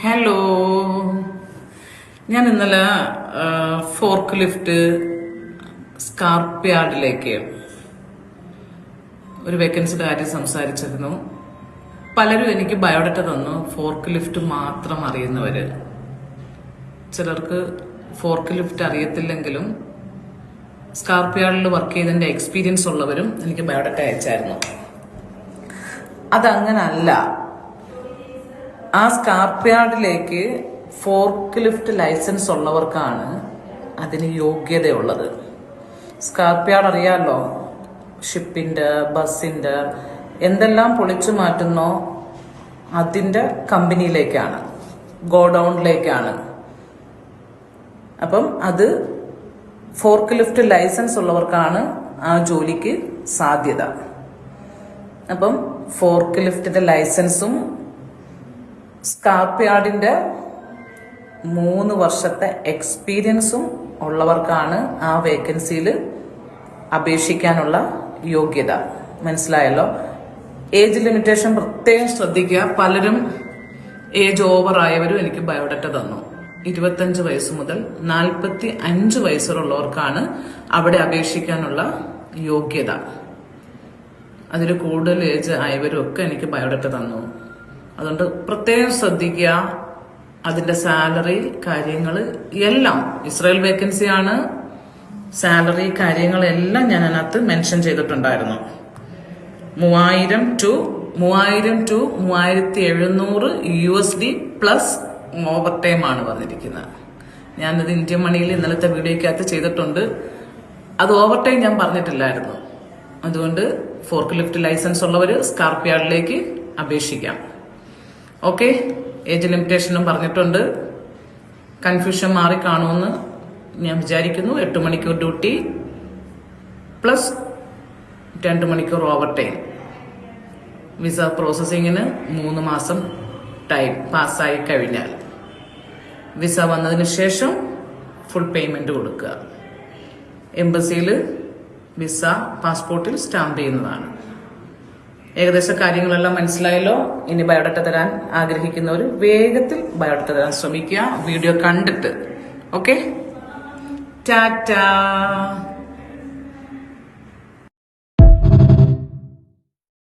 Hello, ഞാൻ ഇന്നലെ fork lift scarp യാർഡിലേക്ക് ഒരു വേക്കൻസിയുടെ കാര്യം സംസാരിച്ചിരുന്നു. പലരും എനിക്ക് ബയോഡാറ്റ തന്നു, ഫോർക്ക് ലിഫ്റ്റ് മാത്രം അറിയുന്നവര്. ചിലർക്ക് ഫോർക്ക് ലിഫ്റ്റ് അറിയത്തില്ലെങ്കിലും സ്കാർപ്പ് യാർഡിൽ വർക്ക് ചെയ്തതിന്റെ എക്സ്പീരിയൻസ് ഉള്ളവരും എനിക്ക് ബയോഡാറ്റ അയച്ചായിരുന്നു. അതങ്ങനല്ല. ആ സ്കാർപ്പ് യാർഡിലേക്ക് ഫോർക്ക് ലിഫ്റ്റ് ലൈസൻസ് ഉള്ളവർക്കാണ് അതിന് യോഗ്യതയുള്ളത്. സ്കാർപ്പ് യാർഡ് അറിയാമല്ലോ, ഷിപ്പിന്റെ, ബസിന്റെ എന്തെല്ലാം പൊളിച്ചു മാറ്റുന്നോ അതിന്റെ കമ്പനിയിലേക്കാണ്, ഗോഡൌണിലേക്കാണ്. അപ്പം അത് ഫോർക്ക് ലിഫ്റ്റ് ലൈസൻസ് ഉള്ളവർക്കാണ് ആ ജോലിക്ക് സാധ്യത. അപ്പം ഫോർക്ക് ലിഫ്റ്റിന്റെ ലൈസൻസും സ്കാർപ്പ് യാർഡിന്റെ 3 വർഷത്തെ എക്സ്പീരിയൻസും ഉള്ളവർക്കാണ് ആ വേക്കൻസിയിൽ അപേക്ഷിക്കാനുള്ള യോഗ്യത. മനസ്സിലായല്ലോ? ഏജ് ലിമിറ്റേഷൻ പ്രത്യേകം ശ്രദ്ധിക്കുക. പലരും ഏജ് ഓവർ ആയവരും എനിക്ക് ബയോഡാറ്റ തന്നു. 25 വയസ്സ് മുതൽ 45 വയസ്സുള്ളവർക്കാണ് അവിടെ അപേക്ഷിക്കാനുള്ള യോഗ്യത. അതിൽ കൂടുതൽ ഏജ് ആയവരും ഒക്കെ എനിക്ക് ബയോഡാറ്റ തന്നു. അതുകൊണ്ട് പ്രത്യേകം ശ്രദ്ധിക്കുക. അതിന്റെ സാലറി കാര്യങ്ങൾ എല്ലാം, ഇസ്രായേൽ വേക്കൻസിയാണ്, സാലറി കാര്യങ്ങളെല്ലാം ഞാൻ അതിനകത്ത് മെൻഷൻ ചെയ്തിട്ടുണ്ടായിരുന്നു. 3000 to 3700 USD plus over time ആണ് വന്നിരിക്കുന്നത്. ഞാനത് ഇന്ത്യൻ മണിയിൽ ഇന്നലത്തെ വീഡിയോക്കകത്ത് ചെയ്തിട്ടുണ്ട്. അത് ഓവർ ടൈം ഞാൻ പറഞ്ഞിട്ടില്ലായിരുന്നു. അതുകൊണ്ട് ഫോർക്ക് ലിഫ്റ്റ് ലൈസൻസ് ഉള്ളവർ സ്കാർപ്പ് യാർഡിലേക്ക് അപേക്ഷിക്കാം. ഓക്കെ, ഏജ് ലിമിറ്റേഷനും പറഞ്ഞിട്ടുണ്ട്. കൺഫ്യൂഷൻ മാറി കാണുമെന്ന് ഞാൻ വിചാരിക്കുന്നു. 8 മണിക്കൂർ ഡ്യൂട്ടി പ്ലസ് 2 മണിക്കൂർ ഓവർ ടൈം. വിസ പ്രോസസ്സിങ്ങിന് 3 മാസം ടൈം പാസ്സായി കഴിഞ്ഞാൽ വിസ വന്നതിന് ശേഷം ഫുൾ പേയ്മെന്റ് കൊടുക്കുക. എംബസിയിൽ വിസ പാസ്പോർട്ടിൽ സ്റ്റാമ്പ് ചെയ്യുന്നതാണ്. ഏകദേശ കാര്യങ്ങളെല്ലാം മനസ്സിലായല്ലോ. ഇനി ബയോഡാറ്റ തരാൻ ആഗ്രഹിക്കുന്നവർ വേഗത്തിൽ ബയോഡാറ്റ തരാൻ ശ്രമിക്കുക, വീഡിയോ കണ്ടിട്ട്. ഓക്കെ, ടാറ്റാ.